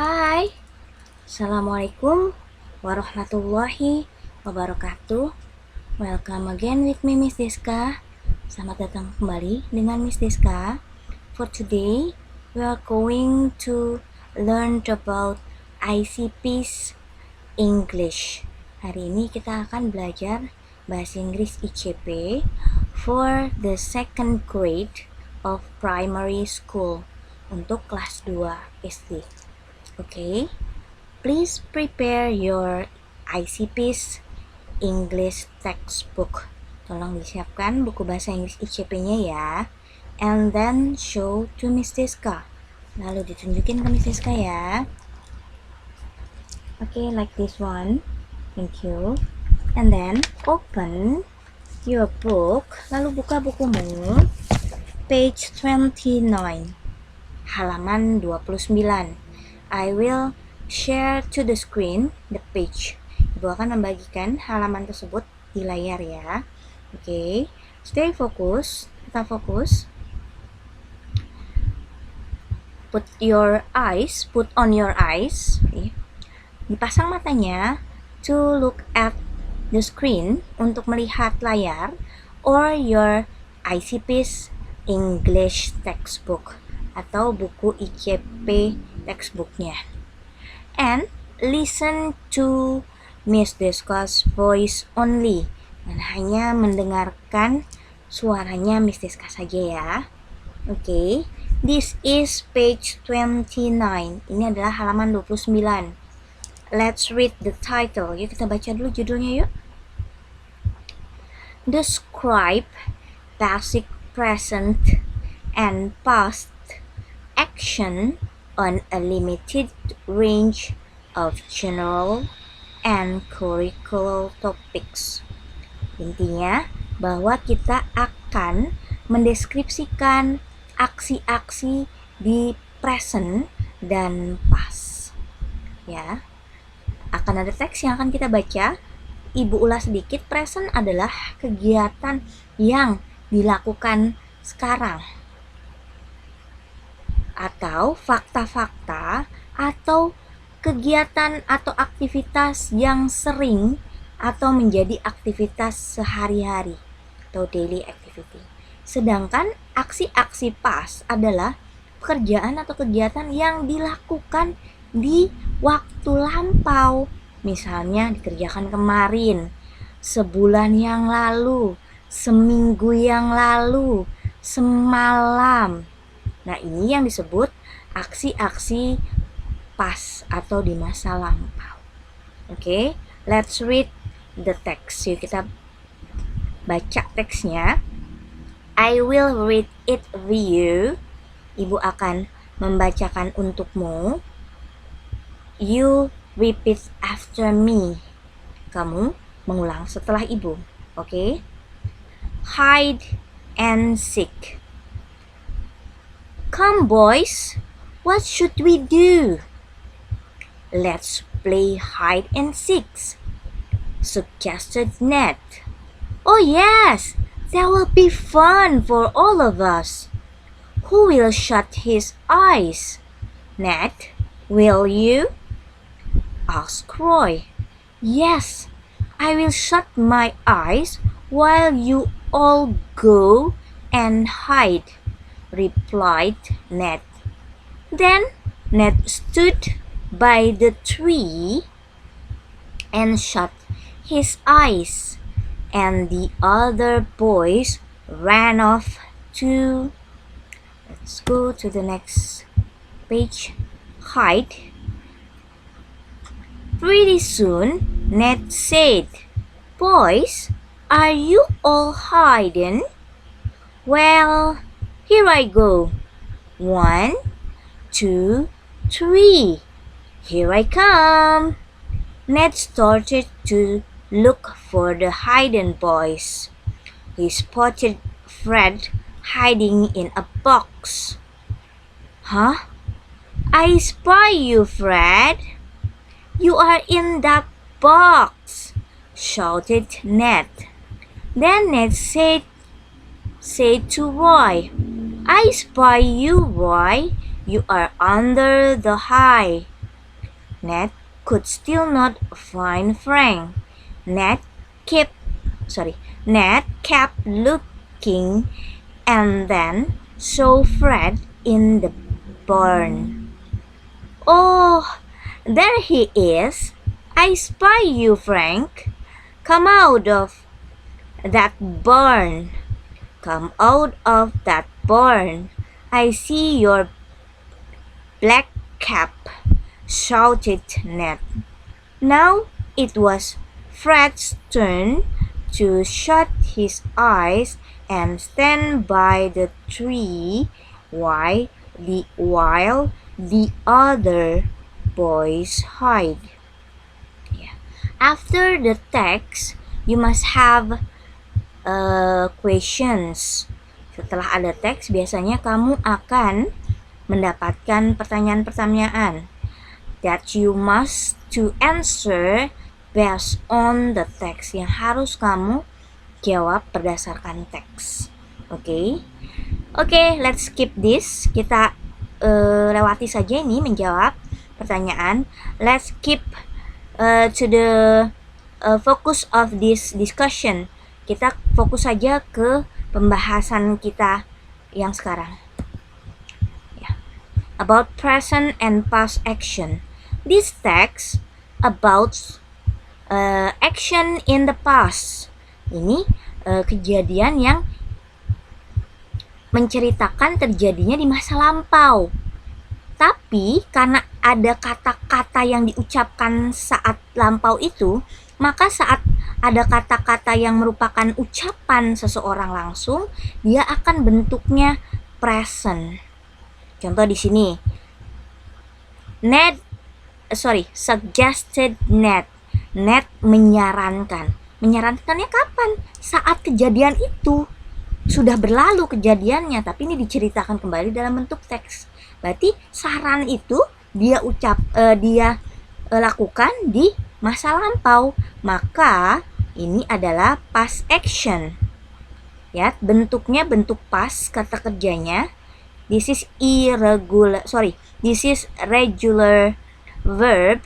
Hai, Assalamualaikum warahmatullahi wabarakatuh. Welcome again with me, Miss Diska. Selamat datang kembali dengan Miss Diska. For today, we are going to learn about ICP's English. Hari ini kita akan belajar bahasa Inggris ICP for the second grade of primary school untuk kelas 2 SD. Okay, please prepare your ICP's English textbook. Tolong disiapkan buku bahasa Inggris ICP-nya ya. And then show to Miss Diska. Lalu ditunjukin ke Miss Diska ya. Okay, like this one. Thank you. And then open your book. Lalu buka bukumu. Page 29. Halaman 29. I will share to the screen the page. Ibu akan membagikan halaman tersebut di layar ya. Oke, stay fokus, tetap fokus. Put on your eyes. Dipasang matanya to look at the screen, untuk melihat layar, or your ICP's English textbook, atau buku ICP textbooknya. And listen to Miss Diska's voice only, dan hanya mendengarkan suaranya Miss Diska saja ya. Okay, this is page 29. Ini adalah halaman 29. Let's read the title. Yuk kita baca dulu judulnya yuk. Describe basic present and past action on a limited range of general and curricular topics. Intinya bahwa kita akan mendeskripsikan aksi-aksi di present dan past. Ya. Akan ada teks yang akan kita baca. Ibu ulas sedikit. Present adalah kegiatan yang dilakukan sekarang, atau fakta-fakta atau kegiatan atau aktivitas yang sering atau menjadi aktivitas sehari-hari atau daily activity. Sedangkan aksi-aksi past adalah pekerjaan atau kegiatan yang dilakukan di waktu lampau. Misalnya dikerjakan kemarin, sebulan yang lalu, seminggu yang lalu, semalam. Nah, ini yang disebut aksi-aksi past atau di masa lampau. Okay, let's read the text. Yuk kita baca teksnya. I will read it for you. Ibu akan membacakan untukmu. You repeat after me. Kamu mengulang setelah ibu. Okay? Hide and seek. Come boys, what should we do? Let's play hide and seek, suggested Ned. Oh yes, that will be fun for all of us. Who will shut his eyes? Ned, will you? Asked Roy. Yes, I will shut my eyes while you all go and hide, replied Ned. Then Ned stood by the tree and shut his eyes, and the other boys ran off to, let's go to the next page, hide. Pretty soon, Ned said, "Boys, are you all hiding? Well, here I go. 1, 2, 3. Here I come." Ned started to look for the hidden boys. He spotted Fred hiding in a box. "Huh? I spy you, Fred. You are in that box," shouted Ned. Then Ned said to Roy, "I spy you, Roy. You are under the high." Ned could still not find Frank. Ned kept Ned kept looking and then saw Fred in the barn. "Oh, there he is! I spy you, Frank! Come out of that barn! Come out of that barn! I see your black cap!" shouted Ned. Now it was Fred's turn to shut his eyes and stand by the tree while the other boys hide. Yeah. After the text, you must have questions. Setelah ada teks, biasanya kamu akan mendapatkan pertanyaan-pertanyaan that you must to answer based on the text, yang harus kamu jawab berdasarkan teks. Oke, let's skip this. Kita lewati saja ini menjawab pertanyaan. Let's keep to the focus of this discussion. Kita fokus saja ke pembahasan kita yang sekarang. About present and past action. This text about action in the past. Ini kejadian yang menceritakan terjadinya di masa lampau. Tapi karena ada kata-kata yang diucapkan saat lampau itu, maka saat ada kata-kata yang merupakan ucapan seseorang langsung, dia akan bentuknya present. Contoh di sini, suggested Ned. Ned menyarankan. Menyarankannya kapan? Saat kejadian itu sudah berlalu kejadiannya, tapi ini diceritakan kembali dalam bentuk teks. Berarti saran itu dia lakukan di masa lampau. Maka ini adalah past action. Ya, bentuknya bentuk past, kata kerjanya. This is regular verb,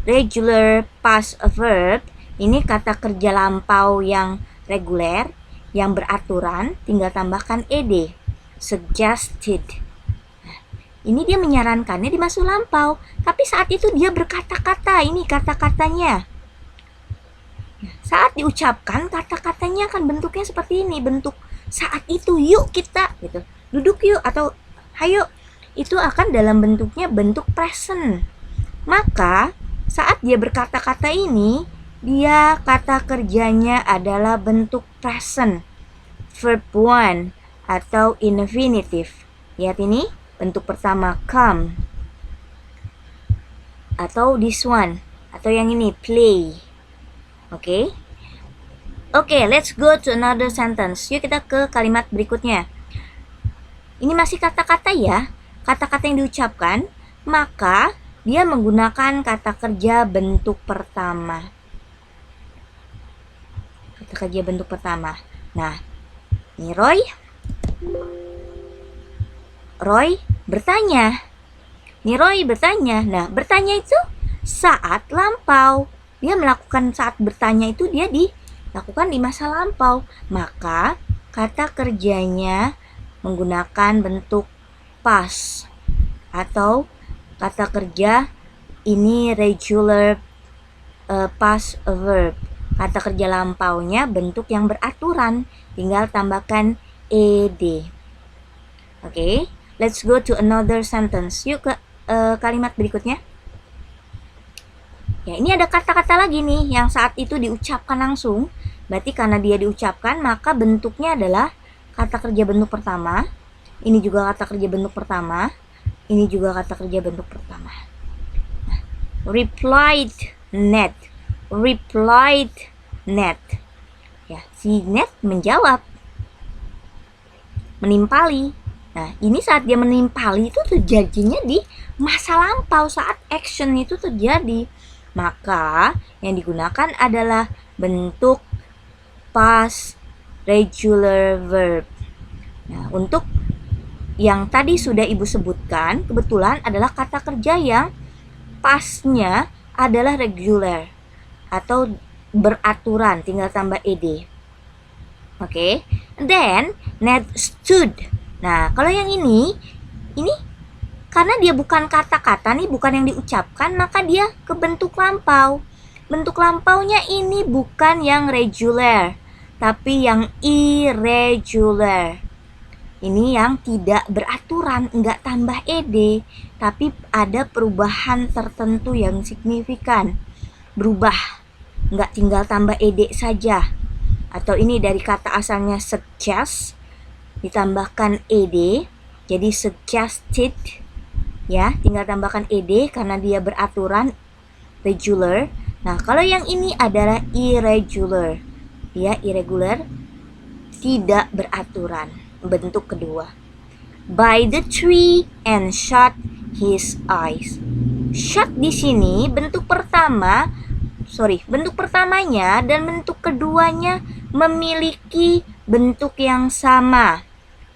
regular past verb. Ini kata kerja lampau yang reguler, yang beraturan, tinggal tambahkan ed. Suggested. Nah, ini dia menyarankannya di masa lampau, tapi saat itu dia berkata-kata. Ini kata-katanya. Saat diucapkan, kata-katanya akan bentuknya seperti ini, bentuk saat itu, yuk kita gitu. Duduk yuk, atau hayo, itu akan dalam bentuknya bentuk present. Maka saat dia berkata-kata ini, dia kata kerjanya adalah bentuk present, verb 1 atau infinitive. Lihat ini, bentuk pertama come, atau this one, atau yang ini play. Oke, let's go to another sentence. Yuk kita ke kalimat berikutnya. Ini masih kata-kata ya, kata-kata yang diucapkan, maka dia menggunakan kata kerja bentuk pertama. Kata kerja bentuk pertama. Nah, ini Roy bertanya. Nah, bertanya itu saat lampau. Dia melakukan saat bertanya itu dia dilakukan di masa lampau. Maka kata kerjanya menggunakan bentuk past, atau kata kerja ini regular past verb. Kata kerja lampaunya bentuk yang beraturan, tinggal tambahkan ed. Oke, let's go to another sentence. Yuk ke kalimat berikutnya. Ya, ini ada kata-kata lagi nih yang saat itu diucapkan langsung. Berarti karena dia diucapkan, maka bentuknya adalah kata kerja bentuk pertama. Ini juga kata kerja bentuk pertama. Ini juga kata kerja bentuk pertama. Nah, replied Ned. Ya, si Ned menjawab. Menimpali. Nah, ini saat dia menimpali itu terjadinya di masa lampau, saat action itu terjadi. Maka yang digunakan adalah bentuk past regular verb. Nah, untuk yang tadi sudah Ibu sebutkan, kebetulan adalah kata kerja yang pastnya adalah regular atau beraturan, tinggal tambah ed. Oke. Then Ned stood. Nah, kalau yang ini karena dia bukan kata-kata nih, bukan yang diucapkan, maka dia ke bentuk lampau. Bentuk lampaunya ini bukan yang regular, tapi yang irregular. Ini yang tidak beraturan, enggak tambah ed, tapi ada perubahan tertentu yang signifikan. Berubah, enggak tinggal tambah ed saja. Atau ini dari kata asalnya suggest, ditambahkan ed, jadi suggested. Ya, tinggal tambahkan ed karena dia beraturan, regular. Nah, kalau yang ini adalah irregular. Dia irregular, tidak beraturan. Bentuk kedua. By the tree and shut his eyes. Shut di sini bentuk pertamanya dan bentuk keduanya memiliki bentuk yang sama.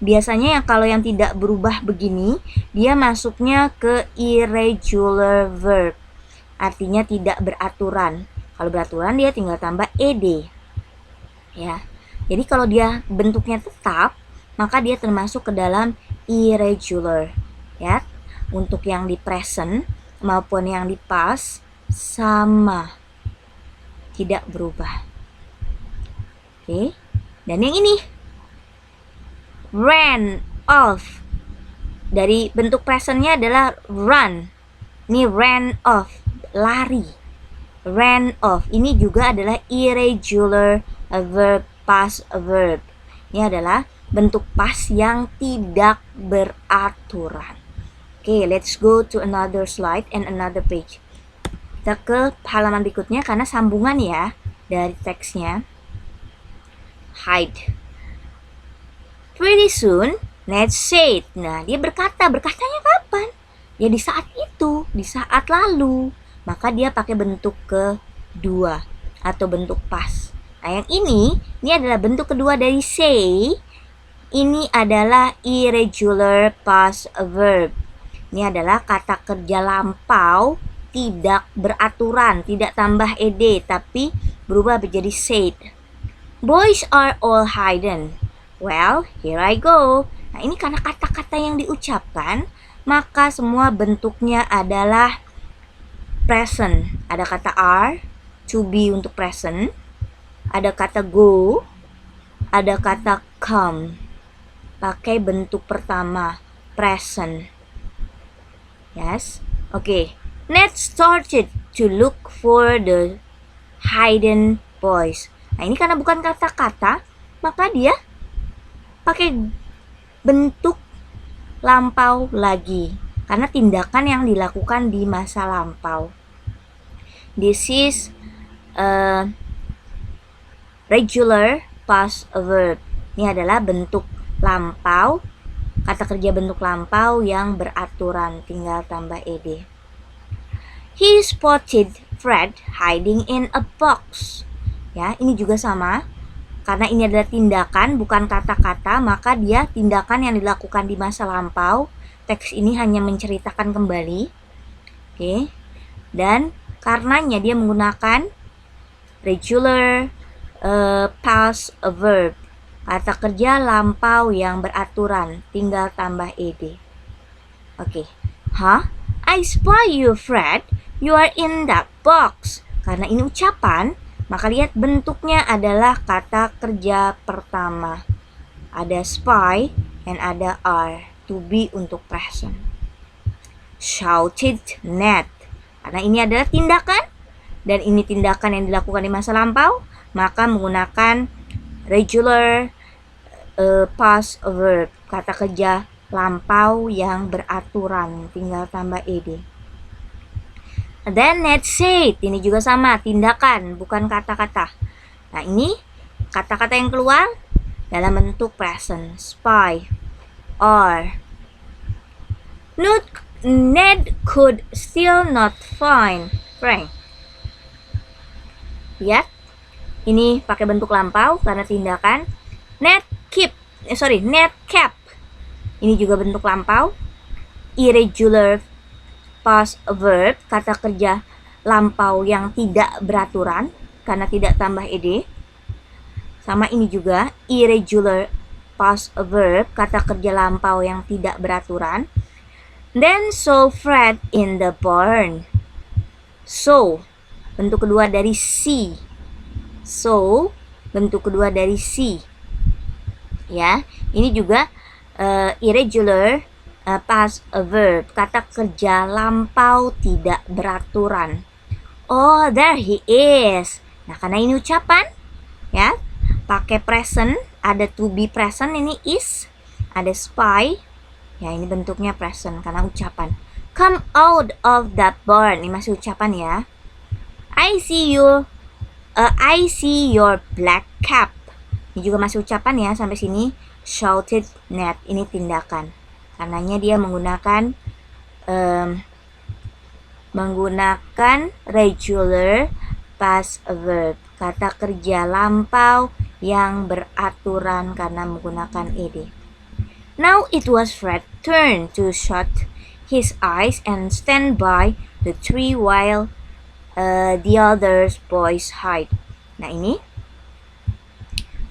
Biasanya kalau yang tidak berubah begini, dia masuknya ke irregular verb. Artinya tidak beraturan. Kalau beraturan dia tinggal tambah ed. Ya. Jadi kalau dia bentuknya tetap, maka dia termasuk ke dalam irregular. Ya. Untuk yang di present maupun yang di past sama. Tidak berubah. Oke. Dan yang ini ran off. Dari bentuk presentnya adalah run. Ini ran off, lari. Ran off. Ini juga adalah irregular verb, past verb. Ini adalah bentuk past yang tidak beraturan. Oke, let's go to another slide and another page. Kita ke halaman berikutnya karena sambungan ya dari teksnya. Hide. Pretty soon, Ned said. Nah, dia berkatanya kapan? Ya di saat itu, di saat lalu. Maka dia pakai bentuk kedua atau bentuk past. Nah, yang ini adalah bentuk kedua dari say. Ini adalah irregular past verb. Ini adalah kata kerja lampau, tidak beraturan, tidak tambah ed, tapi berubah menjadi said. Boys are all hidden. Well, here I go. Nah, ini karena kata-kata yang diucapkan, maka semua bentuknya adalah present. Ada kata are, to be untuk present. Ada kata go, ada kata come. Pakai bentuk pertama, present. Yes? Okay. Ned started to look for the hidden boys. Nah, ini karena bukan kata-kata, maka dia pakai bentuk lampau lagi. Karena tindakan yang dilakukan di masa lampau. This is a regular past verb. Ini adalah bentuk lampau, kata kerja bentuk lampau yang beraturan, tinggal tambah ed. He spotted Fred hiding in a box. Ya, ini juga sama. Karena ini adalah tindakan, bukan kata-kata, maka dia tindakan yang dilakukan di masa lampau. Teks ini hanya menceritakan kembali. Oke. Dan karenanya dia menggunakan regular past verb. Kata kerja lampau yang beraturan, tinggal tambah ed. Oke. Huh? I spy you, Fred. You are in that box. Karena ini ucapan, maka lihat bentuknya adalah kata kerja pertama. Ada spy and ada are, to be untuk present. Shouted Ned. Karena ini adalah tindakan dan ini tindakan yang dilakukan di masa lampau, maka menggunakan regular past verb, kata kerja lampau yang beraturan, tinggal tambah ed. Then Ned said, ini juga sama, tindakan, bukan kata-kata. Nah, ini kata-kata yang keluar dalam bentuk present, spy, are. Ned could still not find Frank. Lihat, ini pakai bentuk lampau karena tindakan. Ned kept. Ini juga bentuk lampau, irregular past verb, kata kerja lampau yang tidak beraturan karena tidak tambah ed. Sama ini juga irregular past verb, kata kerja lampau yang tidak beraturan. Then saw Fred in the barn. So, bentuk kedua dari see. So, bentuk kedua dari see. Ya, ini juga irregular past verb, kata kerja lampau tidak beraturan. Oh, there he is. Nah, karena ini ucapan, ya, pakai present, ada to be present, ini is, ada spy, ya ini bentuknya present karena ucapan. Come out of that barn, ini masih ucapan ya. I see your black cap. Ini juga masih ucapan ya sampai sini. Shouted Ned, ini tindakan. Karenanya dia menggunakan regular past verb, kata kerja lampau yang beraturan karena menggunakan ed. Now it was Fred's turn to shut his eyes and stand by the tree while the other boys hide. Nah ini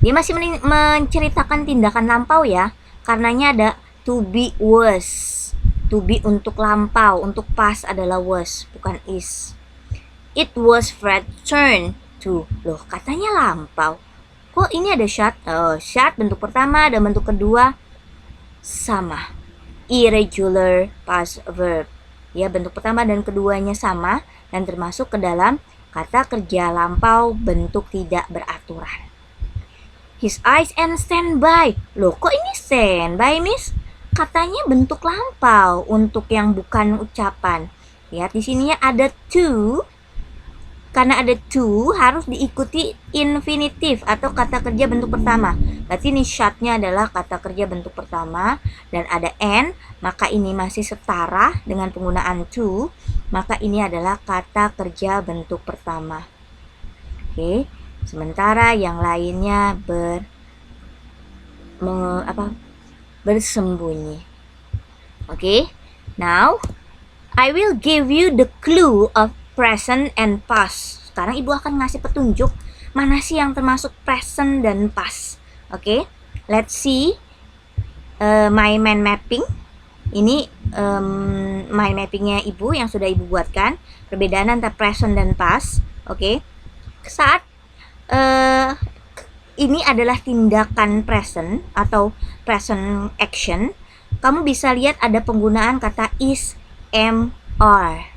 dia masih menceritakan tindakan lampau ya, karenanya ada to be was. To be untuk lampau, untuk past adalah was, bukan is. It was Fred's turn to. Loh, katanya lampau. Kok ini ada shut? Shut bentuk pertama dan bentuk kedua sama. Irregular past verb. Ya, bentuk pertama dan keduanya sama dan termasuk ke dalam kata kerja lampau bentuk tidak beraturan. His eyes and stand by. Loh, kok ini stand by, Miss? Katanya bentuk lampau untuk yang bukan ucapan. Lihat di sininya ada to. Karena ada to harus diikuti infinitif atau kata kerja bentuk pertama. Berarti ini shut-nya adalah kata kerja bentuk pertama dan ada and, maka ini masih setara dengan penggunaan to, maka ini adalah kata kerja bentuk pertama. Oke. Sementara yang lainnya bersembunyi. Okay, now I will give you the clue of present and past. Sekarang ibu akan ngasih petunjuk mana sih yang termasuk present dan past. Okay, let's see my mind mapping. Ini mind mappingnya ibu yang sudah ibu buatkan. Perbedaan antara present dan past. Okay, saat ini adalah tindakan present atau present action. Kamu bisa lihat ada penggunaan kata is, am, are.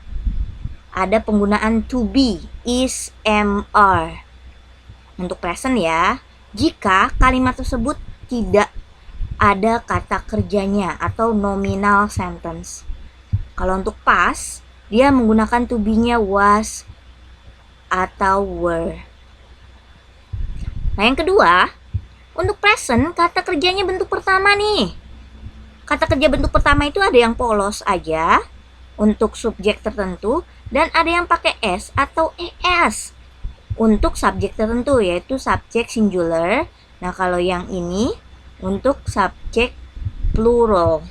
Ada penggunaan to be, is, am, are. Untuk present ya, jika kalimat tersebut tidak ada kata kerjanya atau nominal sentence. Kalau untuk past, dia menggunakan to be-nya was atau were. Nah, yang kedua, untuk present, kata kerjanya bentuk pertama nih. Kata kerja bentuk pertama itu ada yang polos aja untuk subjek tertentu dan ada yang pakai s atau es untuk subjek tertentu, yaitu subjek singular. Nah, kalau yang ini untuk subjek plural.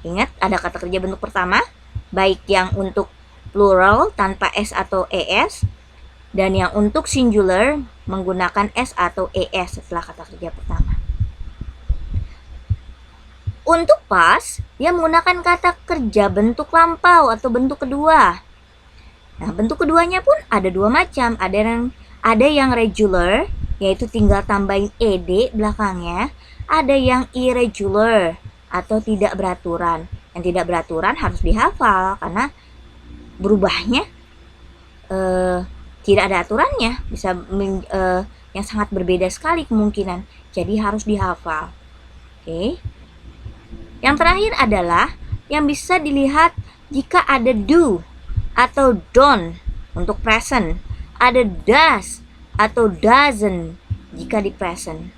Ingat, ada kata kerja bentuk pertama, baik yang untuk plural tanpa s atau es, dan yang untuk singular menggunakan s atau es setelah kata kerja pertama. Untuk past, dia menggunakan kata kerja bentuk lampau atau bentuk kedua. Nah, bentuk keduanya pun ada dua macam. Ada yang regular, yaitu tinggal tambahin ed belakangnya. Ada yang irregular atau tidak beraturan. Yang tidak beraturan harus dihafal karena berubahnya tidak ada aturannya, bisa yang sangat berbeda sekali kemungkinan. Jadi harus dihafal. Oke. Yang terakhir adalah yang bisa dilihat jika ada do atau don't untuk present, ada does atau doesn't jika di present.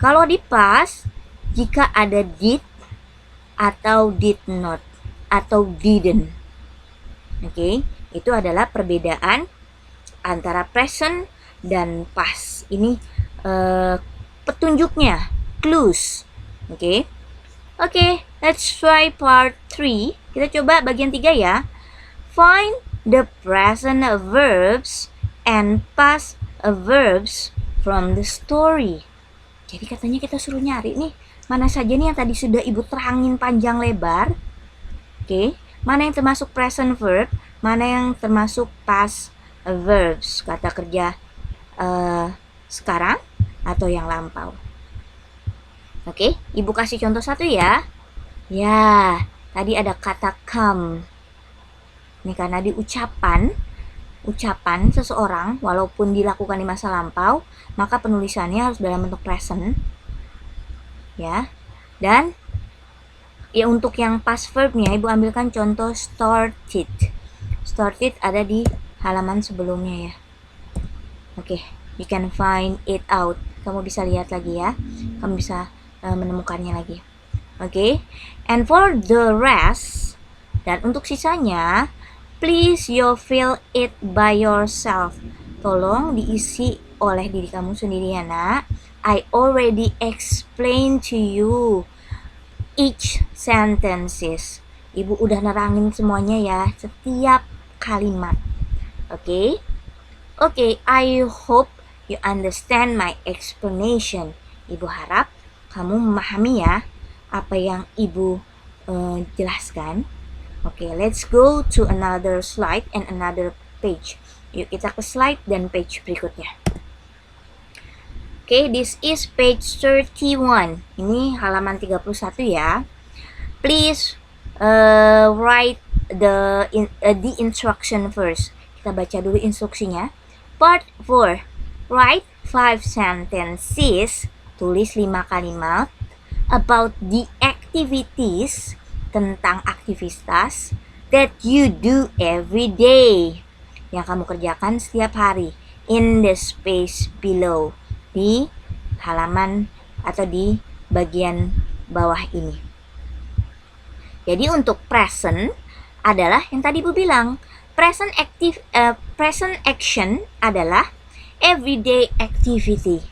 Kalau di past, jika ada did atau did not atau didn't. Oke, itu adalah perbedaan antara present dan past. Ini petunjuknya, clues. Oke, let's try part 3. Kita coba bagian 3 ya. Find the present verbs and past verbs from the story. Jadi katanya kita suruh nyari nih, mana saja nih yang tadi sudah Ibu terangin panjang lebar. Oke, mana yang termasuk present verb, mana yang termasuk past verbs, kata kerja sekarang atau yang lampau. Oke, Ibu kasih contoh satu ya. Ya, tadi ada kata come. Ini karena di ucapan seseorang walaupun dilakukan di masa lampau, maka penulisannya harus dalam bentuk present. Ya. Dan ya untuk yang past verbnya Ibu ambilkan contoh started. Started ada di halaman sebelumnya ya. Oke, you can find it out. Kamu bisa lihat lagi ya. Kamu bisa menemukannya lagi. Oke. And for the rest, dan untuk sisanya, please you fill it by yourself. Tolong diisi oleh diri kamu sendiri ya nak. I already explained to you each sentences. Ibu udah nerangin semuanya ya, setiap kalimat. Oke? Oke, I hope you understand my explanation. Ibu harap kamu memahami ya apa yang Ibu jelaskan. Oke, let's go to another slide and another page. Yuk kita ke slide dan page berikutnya. Oke, this is page 31. Ini halaman 31 ya. Please write the instruction first. Kita baca dulu instruksinya. Part 4. Write 5 sentences. Tulis 5 kalimat about the activities, tentang aktivitas that you do every day, yang kamu kerjakan setiap hari, in the space below, di halaman atau di bagian bawah ini. Jadi untuk present adalah yang tadi Bu bilang, present action adalah everyday activity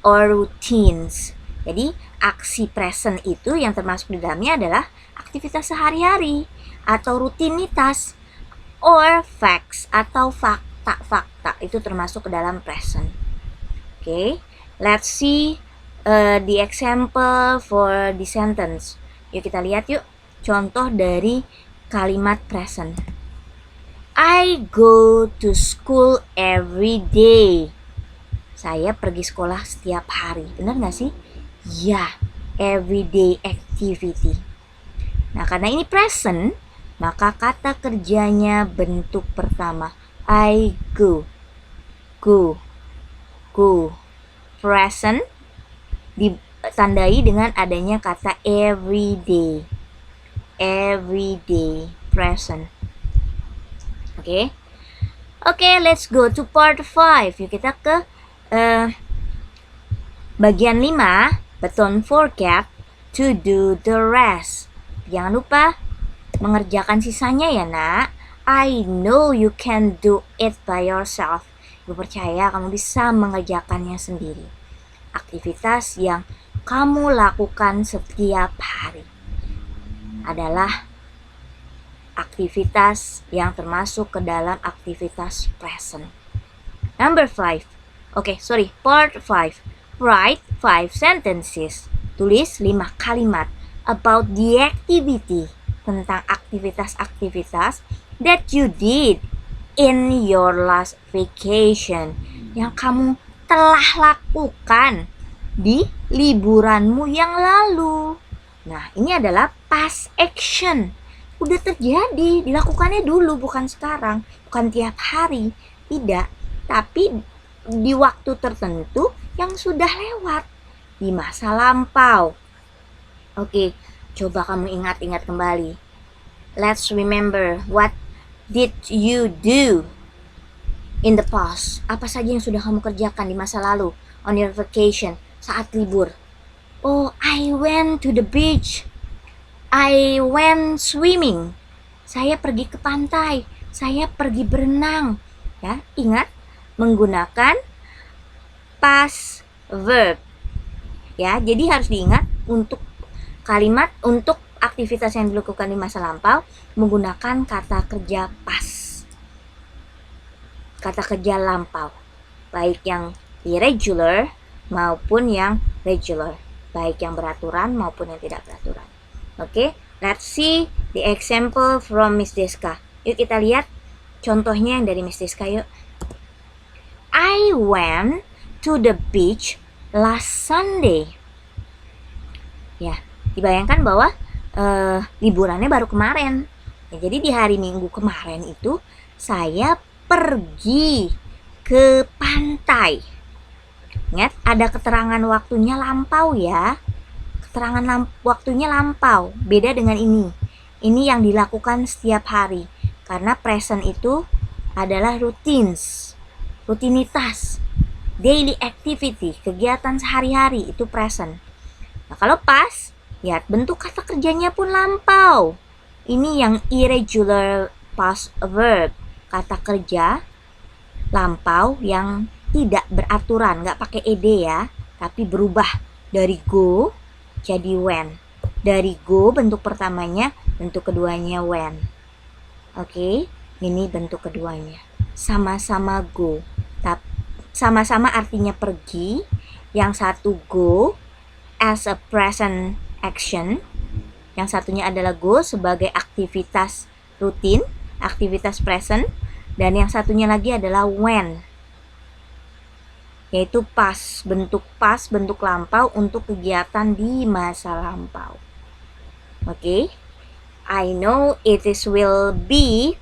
or routines. Jadi aksi present itu yang termasuk di dalamnya adalah aktivitas sehari-hari atau rutinitas, or facts atau fakta-fakta, itu termasuk ke dalam present. Okay, let's see the example for the sentence. Yuk kita lihat yuk contoh dari kalimat present. I go to school every day. Saya pergi sekolah setiap hari. Benar nggak sih? Ya, everyday activity. Nah, karena ini present, maka kata kerjanya bentuk pertama. I go. Go. Go. Present ditandai dengan adanya kata everyday. Everyday. Present. Oke. Oke, let's go to part 5. Yuk kita ke bagian 5. But don't forget to do the rest. Jangan lupa mengerjakan sisanya ya nak. I know you can do it by yourself. Gue percaya kamu bisa mengerjakannya sendiri. Aktivitas yang kamu lakukan setiap hari adalah aktivitas yang termasuk ke dalam aktivitas present. Number 5. Part 5. Write 5 sentences. Tulis 5 kalimat about the activity, tentang aktivitas-aktivitas that you did in your last vacation, yang kamu telah lakukan di liburanmu yang lalu. Nah, ini adalah past action. Udah terjadi, dilakukannya dulu, bukan sekarang, bukan tiap hari, tidak, tapi di waktu tertentu yang sudah lewat, di masa lampau. Oke, coba kamu ingat-ingat kembali. Let's remember, what did you do in the past? Apa saja yang sudah kamu kerjakan di masa lalu, on your vacation, saat libur? Oh, I went to the beach. I went swimming. Saya pergi ke pantai. Saya pergi berenang. Ya, ingat menggunakan past verb. Ya, jadi harus diingat untuk kalimat, untuk aktivitas yang dilakukan di masa lampau menggunakan kata kerja past. Kata kerja lampau. Baik yang irregular maupun yang regular. Baik yang beraturan maupun yang tidak beraturan. Oke, let's see the example from Miss Deska. Yuk kita lihat contohnya yang dari Miss Deska yuk. I went to the beach last Sunday. Ya, dibayangkan bahwa liburannya baru kemarin. Ya, jadi di hari Minggu kemarin itu saya pergi ke pantai. Ingat, ada keterangan waktunya lampau ya. Keterangan waktunya lampau, beda dengan ini. Ini yang dilakukan setiap hari. Karena present itu adalah rutinitas, daily activity, kegiatan sehari-hari itu present. Nah, kalau past, ya bentuk kata kerjanya pun lampau. Ini yang irregular past verb, kata kerja lampau yang tidak beraturan, nggak pakai ed ya, tapi berubah dari go jadi when. Dari go bentuk pertamanya, bentuk keduanya when. Oke, ini bentuk keduanya. Sama-sama go, sama-sama artinya pergi. Yang satu go as a present action, yang satunya adalah go sebagai aktivitas rutin, aktivitas present, dan yang satunya lagi adalah when, yaitu past, bentuk lampau untuk kegiatan di masa lampau. Oke, I know it will be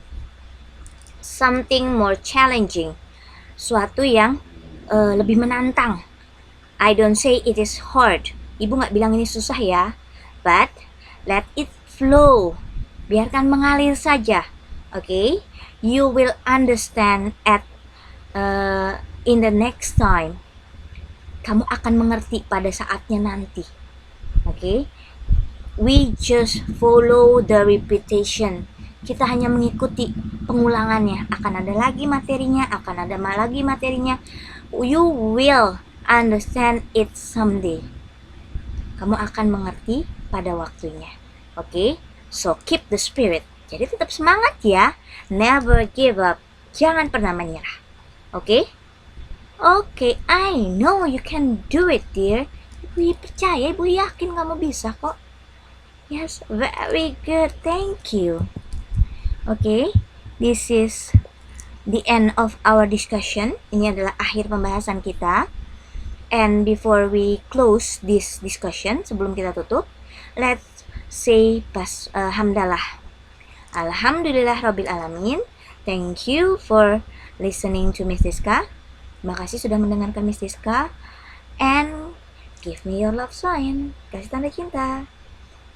something more challenging, suatu yang lebih menantang. I don't say it is hard. Ibu nggak bilang ini susah ya. But let it flow. Biarkan mengalir saja. Okay? You will understand in the next time. Kamu akan mengerti pada saatnya nanti. Okay? We just follow the repetition. Kita hanya mengikuti pengulangannya. Akan ada lagi materinya, akan ada lagi materinya. You will understand it someday. Kamu akan mengerti pada waktunya. Oke? So keep the spirit. Jadi tetap semangat ya. Never give up. Jangan pernah menyerah. Oke? Oke, I know you can do it, dear. Ibu percaya, Ibu yakin kamu bisa kok. Yes, very good. Thank you. Oke, this is the end of our discussion. Ini adalah akhir pembahasan kita. And before we close this discussion, sebelum kita tutup, let's say hamdalah. Alhamdulillah Rabbil Alamin. Thank you for listening to Miss Diska. Terima kasih sudah mendengarkan Miss Diska. And give me your love sign. Kasih tanda cinta.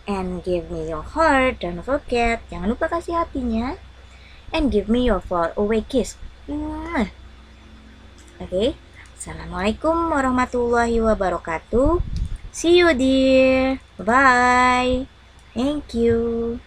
And give me your heart. Don't forget. Jangan lupa kasih hatinya. And give me your far away kiss. Okay. Assalamualaikum warahmatullahi wabarakatuh. See you dear. Bye. Thank you.